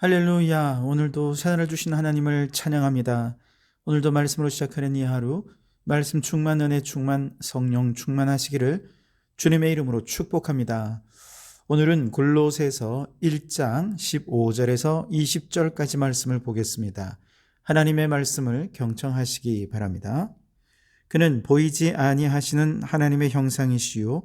할렐루야. 오늘도 새날을 주신 하나님을 찬양합니다. 오늘도 말씀으로 시작하는 이 하루, 말씀 충만, 은혜 충만, 성령 충만하시기를 주님의 이름으로 축복합니다. 오늘은 골로새서 1장 15절에서 20절까지 말씀을 보겠습니다. 하나님의 말씀을 경청하시기 바랍니다. 그는 보이지 아니하시는 하나님의 형상이시요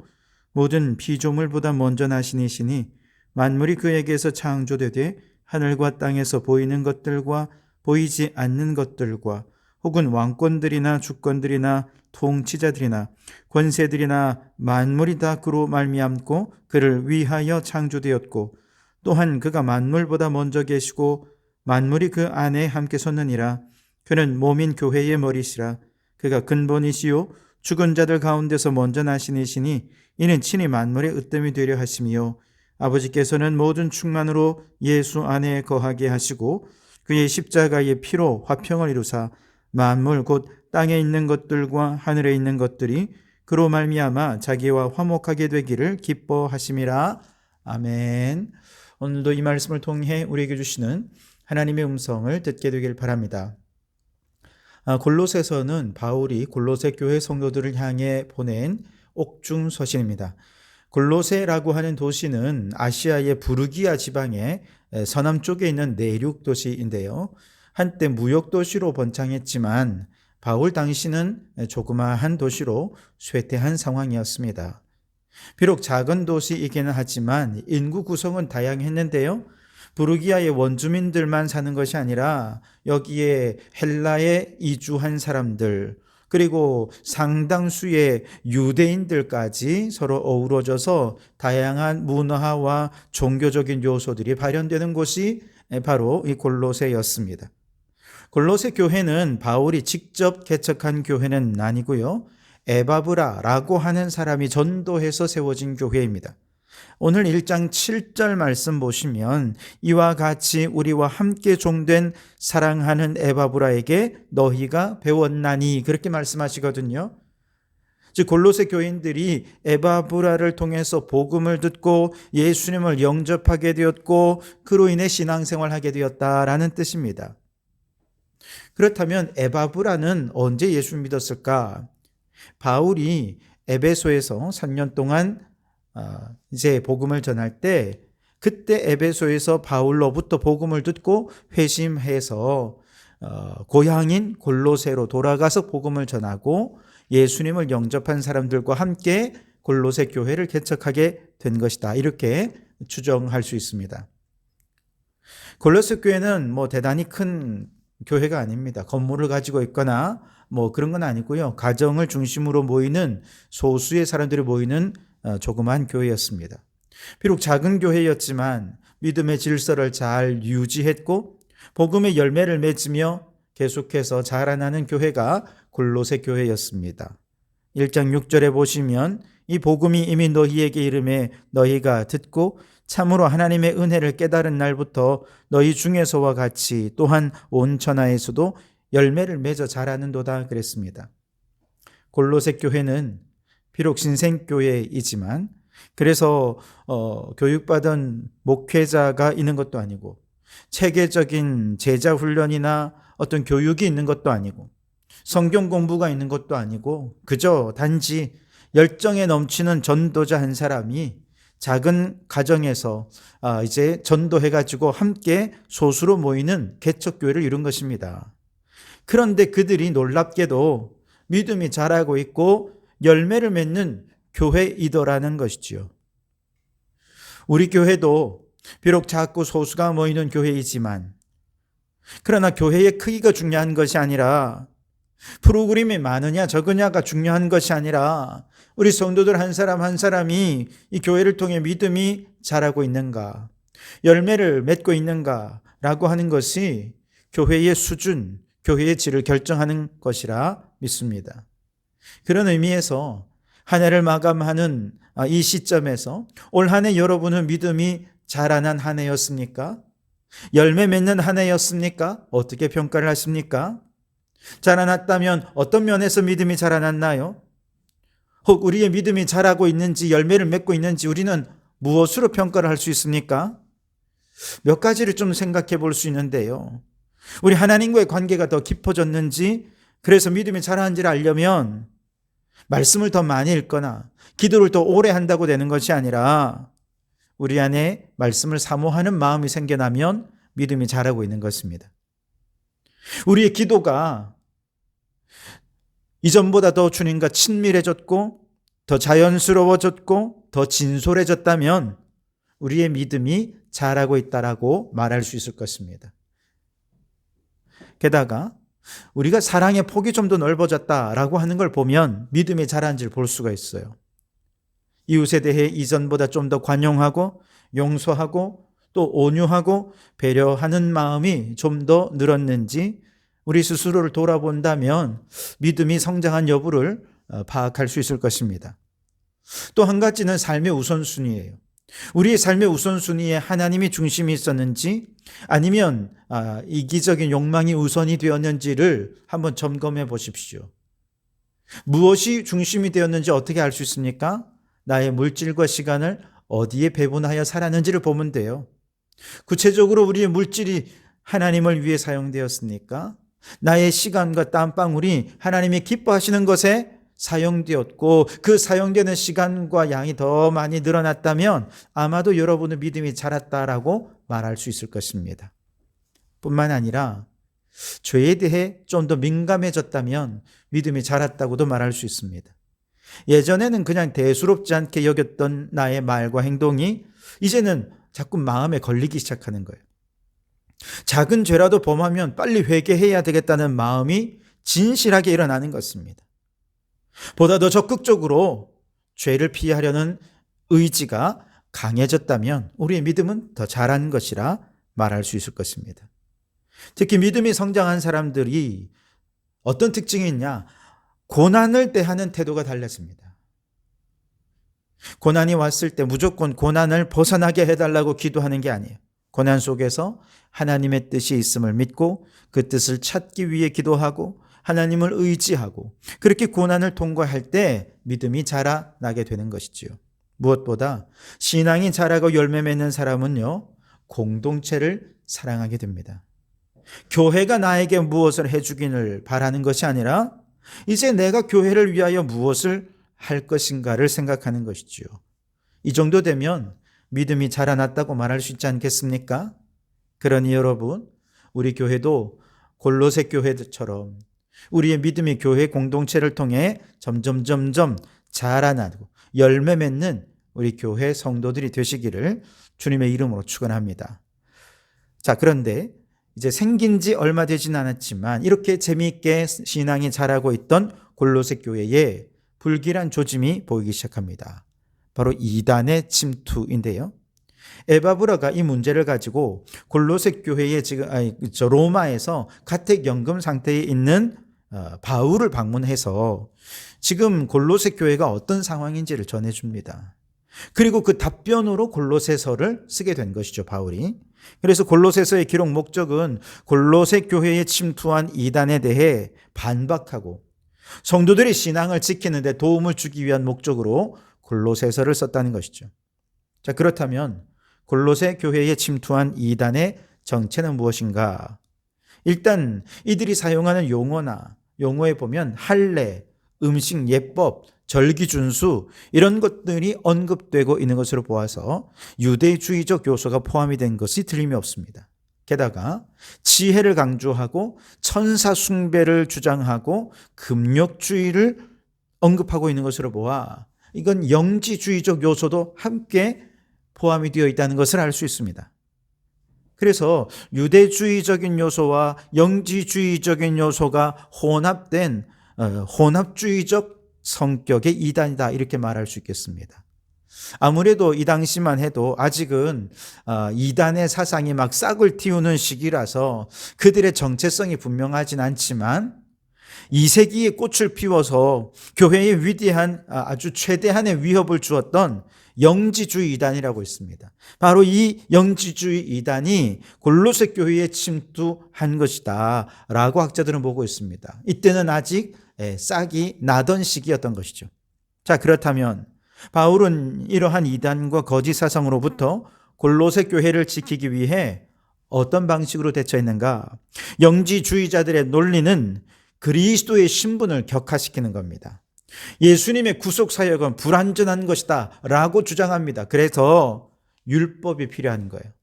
모든 피조물보다 먼저 나신 이시니 만물이 그에게서 창조되되 하늘과 땅에서 보이는 것들과 보이지 않는 것들과 혹은 왕권들이나 주권들이나 통치자들이나 권세들이나 만물이 다 그로 말미암고 그를 위하여 창조되었고 또한 그가 만물보다 먼저 계시고 만물이 그 안에 함께 섰느니라. 그는 몸인 교회의 머리시라. 그가 근본이시요 죽은 자들 가운데서 먼저 나신 이시니 이는 친히 만물의 으뜸이 되려 하심이요 아버지께서는 모든 충만으로 예수 안에 거하게 하시고 그의 십자가의 피로 화평을 이루사 만물 곧 땅에 있는 것들과 하늘에 있는 것들이 그로 말미암아 자기와 화목하게 되기를 기뻐하심이라. 아멘. 오늘도 이 말씀을 통해 우리에게 주시는 하나님의 음성을 듣게 되길 바랍니다. 골로새서는 바울이 골로새 교회 성도들을 향해 보낸 옥중 서신입니다. 골로새라고 하는 도시는 아시아의 부르기아 지방의 서남쪽에 있는 내륙 도시인데요. 한때 무역 도시로 번창했지만 바울 당시는 조그마한 도시로 쇠퇴한 상황이었습니다. 비록 작은 도시이기는 하지만 인구 구성은 다양했는데요. 부르기아의 원주민들만 사는 것이 아니라 여기에 헬라에 이주한 사람들, 그리고 상당수의 유대인들까지 서로 어우러져서 다양한 문화와 종교적인 요소들이 발현되는 곳이 바로 이 골로새였습니다. 골로새 교회는 바울이 직접 개척한 교회는 아니고요. 에바브라라고 하는 사람이 전도해서 세워진 교회입니다. 오늘 1장 7절 말씀 보시면 이와 같이 우리와 함께 종된 사랑하는 에바브라에게 너희가 배웠나니 그렇게 말씀하시거든요. 즉 골로새 교인들이 에바브라를 통해서 복음을 듣고 예수님을 영접하게 되었고 그로 인해 신앙생활하게 되었다라는 뜻입니다. 그렇다면 에바브라는 언제 예수를 믿었을까? 바울이 에베소에서 3년 동안 이제 복음을 전할 때 그때 에베소에서 바울로부터 복음을 듣고 회심해서 고향인 골로새로 돌아가서 복음을 전하고 예수님을 영접한 사람들과 함께 골로새 교회를 개척하게 된 것이다. 이렇게 추정할 수 있습니다. 골로새 교회는 대단히 큰 교회가 아닙니다. 건물을 가지고 있거나 그런 건 아니고요. 가정을 중심으로 모이는 소수의 사람들이 모이는 조그만 교회였습니다. 비록 작은 교회였지만 믿음의 질서를 잘 유지했고 복음의 열매를 맺으며 계속해서 자라나는 교회가 골로새 교회였습니다. 1장 6절에 보시면 이 복음이 이미 너희에게 이름에 너희가 듣고 참으로 하나님의 은혜를 깨달은 날부터 너희 중에서와 같이 또한 온 천하에서도 열매를 맺어 자라는도다 그랬습니다. 골로새 교회는 비록 신생교회이지만 그래서 교육받은 목회자가 있는 것도 아니고 체계적인 제자 훈련이나 어떤 교육이 있는 것도 아니고 성경 공부가 있는 것도 아니고 그저 단지 열정에 넘치는 전도자 한 사람이 작은 가정에서 이제 전도해가지고 함께 소수로 모이는 개척교회를 이룬 것입니다. 그런데 그들이 놀랍게도 믿음이 자라고 있고 열매를 맺는 교회이더라는 것이지요. 우리 교회도 비록 작고 소수가 모이는 교회이지만 그러나 교회의 크기가 중요한 것이 아니라 프로그램이 많으냐 적으냐가 중요한 것이 아니라 우리 성도들 한 사람 한 사람이 이 교회를 통해 믿음이 자라고 있는가, 열매를 맺고 있는가라고 하는 것이 교회의 수준, 교회의 질을 결정하는 것이라 믿습니다. 그런 의미에서 한 해를 마감하는 이 시점에서 올 한 해 여러분은 믿음이 자라난 한 해였습니까? 열매 맺는 한 해였습니까? 어떻게 평가를 하십니까? 자라났다면 어떤 면에서 믿음이 자라났나요? 혹 우리의 믿음이 자라고 있는지 열매를 맺고 있는지 우리는 무엇으로 평가를 할 수 있습니까? 몇 가지를 좀 생각해 볼 수 있는데요. 우리 하나님과의 관계가 더 깊어졌는지, 그래서 믿음이 자라는지를 알려면 말씀을 더 많이 읽거나 기도를 더 오래 한다고 되는 것이 아니라 우리 안에 말씀을 사모하는 마음이 생겨나면 믿음이 자라고 있는 것입니다. 우리의 기도가 이전보다 더 주님과 친밀해졌고 더 자연스러워졌고 더 진솔해졌다면 우리의 믿음이 자라고 있다라고 말할 수 있을 것입니다. 게다가 우리가 사랑의 폭이 좀 더 넓어졌다라고 하는 걸 보면 믿음이 자라는지를 볼 수가 있어요. 이웃에 대해 이전보다 좀 더 관용하고 용서하고 또 온유하고 배려하는 마음이 좀 더 늘었는지 우리 스스로를 돌아본다면 믿음이 성장한 여부를 파악할 수 있을 것입니다. 또 한 가지는 삶의 우선순위예요. 우리의 삶의 우선순위에 하나님이 중심이 있었는지 아니면 이기적인 욕망이 우선이 되었는지를 한번 점검해 보십시오. 무엇이 중심이 되었는지 어떻게 알 수 있습니까? 나의 물질과 시간을 어디에 배분하여 살았는지를 보면 돼요. 구체적으로 우리의 물질이 하나님을 위해 사용되었습니까? 나의 시간과 땀방울이 하나님이 기뻐하시는 것에 사용되었고 그 사용되는 시간과 양이 더 많이 늘어났다면 아마도 여러분의 믿음이 자랐다라고 말할 수 있을 것입니다. 뿐만 아니라 죄에 대해 좀 더 민감해졌다면 믿음이 자랐다고도 말할 수 있습니다. 예전에는 그냥 대수롭지 않게 여겼던 나의 말과 행동이 이제는 자꾸 마음에 걸리기 시작하는 거예요. 작은 죄라도 범하면 빨리 회개해야 되겠다는 마음이 진실하게 일어나는 것입니다. 보다 더 적극적으로 죄를 피하려는 의지가 강해졌다면 우리의 믿음은 더 자란 것이라 말할 수 있을 것입니다. 특히 믿음이 성장한 사람들이 어떤 특징이 있냐? 고난을 대하는 태도가 달랐습니다. 고난이 왔을 때 무조건 고난을 벗어나게 해달라고 기도하는 게 아니에요. 고난 속에서 하나님의 뜻이 있음을 믿고 그 뜻을 찾기 위해 기도하고 하나님을 의지하고 그렇게 고난을 통과할 때 믿음이 자라나게 되는 것이지요. 무엇보다 신앙이 자라고 열매 맺는 사람은요, 공동체를 사랑하게 됩니다. 교회가 나에게 무엇을 해주기를 바라는 것이 아니라 이제 내가 교회를 위하여 무엇을 할 것인가를 생각하는 것이지요. 이 정도 되면 믿음이 자라났다고 말할 수 있지 않겠습니까? 그러니 여러분, 우리 교회도 골로새 교회처럼 우리의 믿음이 교회 공동체를 통해 점점 자라나고 열매 맺는 우리 교회 성도들이 되시기를 주님의 이름으로 축원합니다. 자, 그런데 이제 생긴 지 얼마 되진 않았지만 이렇게 재미있게 신앙이 자라고 있던 골로새 교회에 불길한 조짐이 보이기 시작합니다. 바로 이단의 침투인데요. 에바브라가 이 문제를 가지고 골로새 교회에 지금 로마에서 가택연금 상태에 있는 바울을 방문해서 지금 골로새 교회가 어떤 상황인지를 전해줍니다. 그리고 그 답변으로 골로새서를 쓰게 된 것이죠, 바울이. 그래서 골로새서의 기록 목적은 골로새 교회에 침투한 이단에 대해 반박하고 성도들이 신앙을 지키는 데 도움을 주기 위한 목적으로 골로새서를 썼다는 것이죠. 자, 그렇다면 골로새 교회에 침투한 이단의 정체는 무엇인가? 일단 이들이 사용하는 용어에 보면 할례, 음식 예법, 절기 준수 이런 것들이 언급되고 있는 것으로 보아서 유대주의적 요소가 포함이 된 것이 틀림이 없습니다. 게다가 지혜를 강조하고 천사 숭배를 주장하고 금욕주의를 언급하고 있는 것으로 보아 이건 영지주의적 요소도 함께 포함이 되어 있다는 것을 알 수 있습니다. 그래서 유대주의적인 요소와 영지주의적인 요소가 혼합된 혼합주의적 성격의 이단이다 이렇게 말할 수 있겠습니다. 아무래도 이 당시만 해도 아직은 이단의 사상이 막 싹을 틔우는 시기라서 그들의 정체성이 분명하진 않지만 2세기에 꽃을 피워서 교회에 위대한 아주 최대한의 위협을 주었던 영지주의 이단이라고 있습니다. 바로 이 영지주의 이단이 골로새 교회에 침투한 것이다 라고 학자들은 보고 있습니다. 이때는 아직 싹이 나던 시기였던 것이죠. 자, 그렇다면 바울은 이러한 이단과 거짓 사상으로부터 골로새 교회를 지키기 위해 어떤 방식으로 대처했는가? 영지주의자들의 논리는 그리스도의 신분을 격화시키는 겁니다. 예수님의 구속 사역은 불완전한 것이다 라고 주장합니다. 그래서 율법이 필요한 거예요.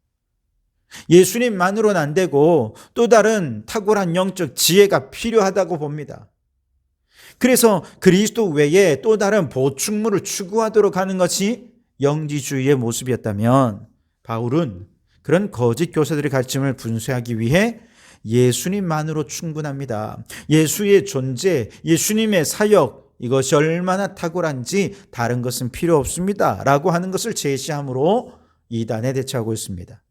예수님만으로는 안 되고 또 다른 탁월한 영적 지혜가 필요하다고 봅니다. 그래서 그리스도 외에 또 다른 보충물을 추구하도록 하는 것이 영지주의의 모습이었다면, 바울은 그런 거짓 교사들의 가르침을 분쇄하기 위해 예수님만으로 충분합니다. 예수의 존재, 예수님의 사역, 이것이 얼마나 탁월한지 다른 것은 필요 없습니다 라고 하는 것을 제시함으로 이단에 대처하고 있습니다.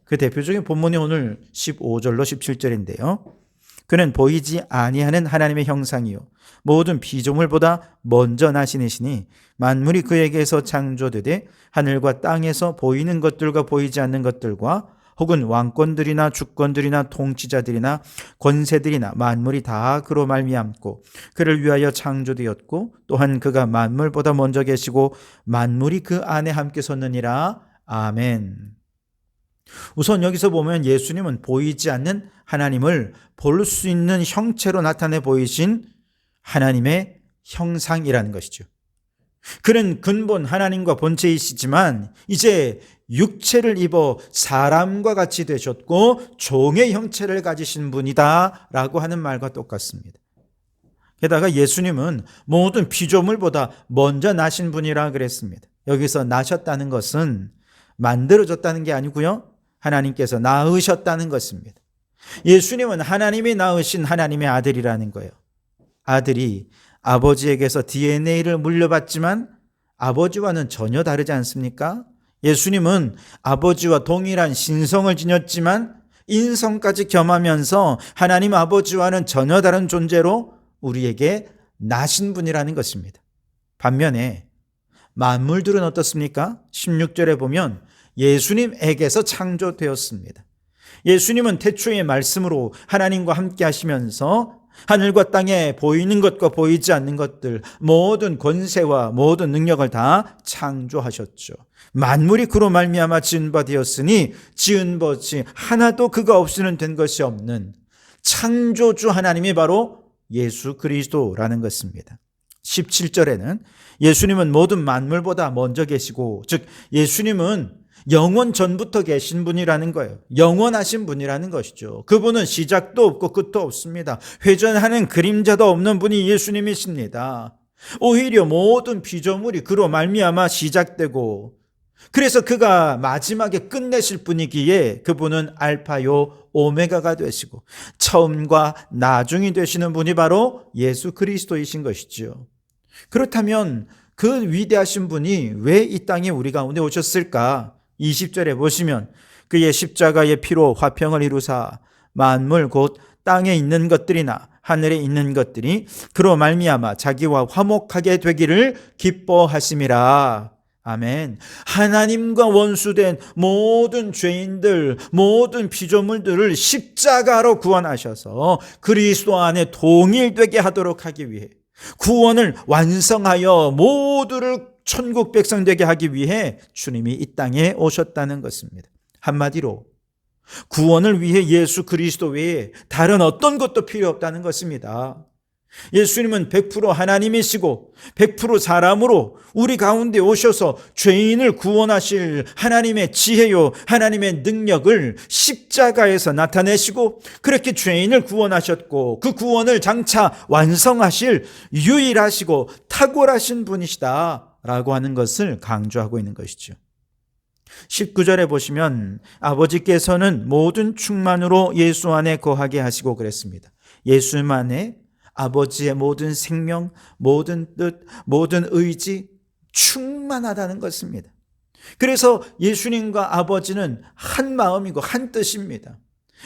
그 대표적인 본문이 오늘 15절로 17절인데요. 그는 보이지 아니하는 하나님의 형상이요 모든 피조물보다 먼저 나시니시니 만물이 그에게서 창조되되 하늘과 땅에서 보이는 것들과 보이지 않는 것들과 혹은 왕권들이나 주권들이나 통치자들이나 권세들이나 만물이 다 그로 말미암고 그를 위하여 창조되었고 또한 그가 만물보다 먼저 계시고 만물이 그 안에 함께 섰느니라. 아멘. 우선 여기서 보면 예수님은 보이지 않는 하나님을 볼 수 있는 형체로 나타내 보이신 하나님의 형상이라는 것이죠. 그는 근본 하나님과 본체이시지만 이제 육체를 입어 사람과 같이 되셨고 종의 형체를 가지신 분이다 라고 하는 말과 똑같습니다. 게다가 예수님은 모든 피조물보다 먼저 나신 분이라 그랬습니다. 여기서 나셨다는 것은 만들어졌다는 게 아니고요, 하나님께서 낳으셨다는 것입니다. 예수님은 하나님이 낳으신 하나님의 아들이라는 거예요. 아들이 아버지에게서 DNA를 물려받지만 아버지와는 전혀 다르지 않습니까? 예수님은 아버지와 동일한 신성을 지녔지만 인성까지 겸하면서 하나님 아버지와는 전혀 다른 존재로 우리에게 나신 분이라는 것입니다. 반면에 만물들은 어떻습니까? 16절에 보면 예수님에게서 창조되었습니다. 예수님은 태초의 말씀으로 하나님과 함께 하시면서 하늘과 땅에 보이는 것과 보이지 않는 것들, 모든 권세와 모든 능력을 다 창조하셨죠. 만물이 그로 말미암아 지은 바 되었으니 지은 것이 하나도 그가 없이는 된 것이 없는 창조주 하나님이 바로 예수 그리스도라는 것입니다. 17절에는 예수님은 모든 만물보다 먼저 계시고, 즉 예수님은 영원 전부터 계신 분이라는 거예요. 영원하신 분이라는 것이죠. 그분은 시작도 없고 끝도 없습니다. 회전하는 그림자도 없는 분이 예수님이십니다. 오히려 모든 피조물이 그로 말미암아 시작되고, 그래서 그가 마지막에 끝내실 분이기에 그분은 알파요 오메가가 되시고 처음과 나중이 되시는 분이 바로 예수 그리스도이신 것이지요. 그렇다면 그 위대하신 분이 왜 이 땅에 우리 가운데 오셨을까? 20절에 보시면 그의 십자가의 피로 화평을 이루사 만물 곧 땅에 있는 것들이나 하늘에 있는 것들이 그로 말미암아 자기와 화목하게 되기를 기뻐하심이라. 아멘. 하나님과 원수된 모든 죄인들, 모든 피조물들을 십자가로 구원하셔서 그리스도 안에 동일되게 하도록 하기 위해, 구원을 완성하여 모두를 천국 백성 되게 하기 위해 주님이 이 땅에 오셨다는 것입니다. 한마디로 구원을 위해 예수 그리스도 외에 다른 어떤 것도 필요 없다는 것입니다. 예수님은 100% 하나님이시고 100% 사람으로 우리 가운데 오셔서 죄인을 구원하실 하나님의 지혜요 하나님의 능력을 십자가에서 나타내시고 그렇게 죄인을 구원하셨고 그 구원을 장차 완성하실 유일하시고 탁월하신 분이시다 라고 하는 것을 강조하고 있는 것이죠. 19절에 보시면 아버지께서는 모든 충만으로 예수 안에 거하게 하시고 그랬습니다. 예수만에 아버지의 모든 생명, 모든 뜻, 모든 의지 충만하다는 것입니다. 그래서 예수님과 아버지는 한 마음이고 한 뜻입니다.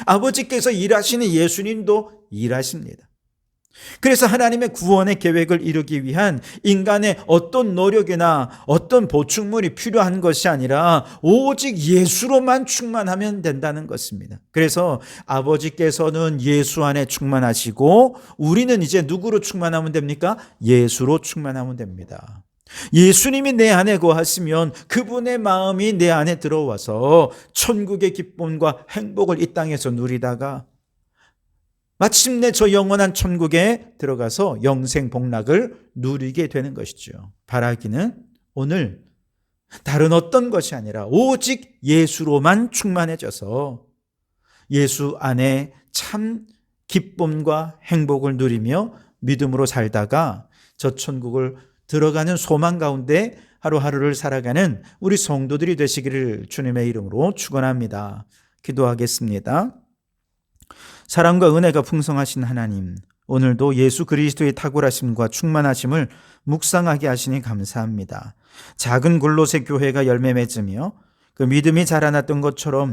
아버지께서 일하시는 예수님도 일하십니다. 그래서 하나님의 구원의 계획을 이루기 위한 인간의 어떤 노력이나 어떤 보충물이 필요한 것이 아니라 오직 예수로만 충만하면 된다는 것입니다. 그래서 아버지께서는 예수 안에 충만하시고 우리는 이제 누구로 충만하면 됩니까? 예수로 충만하면 됩니다. 예수님이 내 안에 거하시면 그분의 마음이 내 안에 들어와서 천국의 기쁨과 행복을 이 땅에서 누리다가 마침내 저 영원한 천국에 들어가서 영생 복락을 누리게 되는 것이죠. 바라기는 오늘 다른 어떤 것이 아니라 오직 예수로만 충만해져서 예수 안에 참 기쁨과 행복을 누리며 믿음으로 살다가 저 천국을 들어가는 소망 가운데 하루하루를 살아가는 우리 성도들이 되시기를 주님의 이름으로 축원합니다. 기도하겠습니다. 사랑과 은혜가 풍성하신 하나님, 오늘도 예수 그리스도의 탁월하심과 충만하심을 묵상하게 하시니 감사합니다. 작은 골로새 교회가 열매 맺으며 그 믿음이 자라났던 것처럼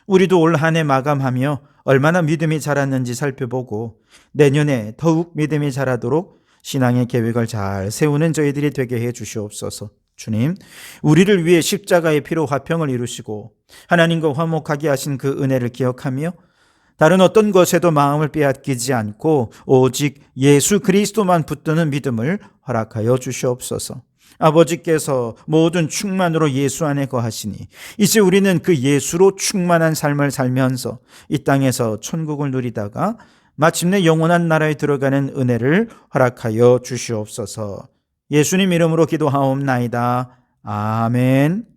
우리도 올 한 해 마감하며 얼마나 믿음이 자랐는지 살펴보고 내년에 더욱 믿음이 자라도록 신앙의 계획을 잘 세우는 저희들이 되게 해 주시옵소서. 주님, 우리를 위해 십자가의 피로 화평을 이루시고 하나님과 화목하게 하신 그 은혜를 기억하며 다른 어떤 것에도 마음을 빼앗기지 않고 오직 예수 그리스도만 붙드는 믿음을 허락하여 주시옵소서. 아버지께서 모든 충만으로 예수 안에 거하시니 이제 우리는 그 예수로 충만한 삶을 살면서 이 땅에서 천국을 누리다가 마침내 영원한 나라에 들어가는 은혜를 허락하여 주시옵소서. 예수님 이름으로 기도하옵나이다. 아멘.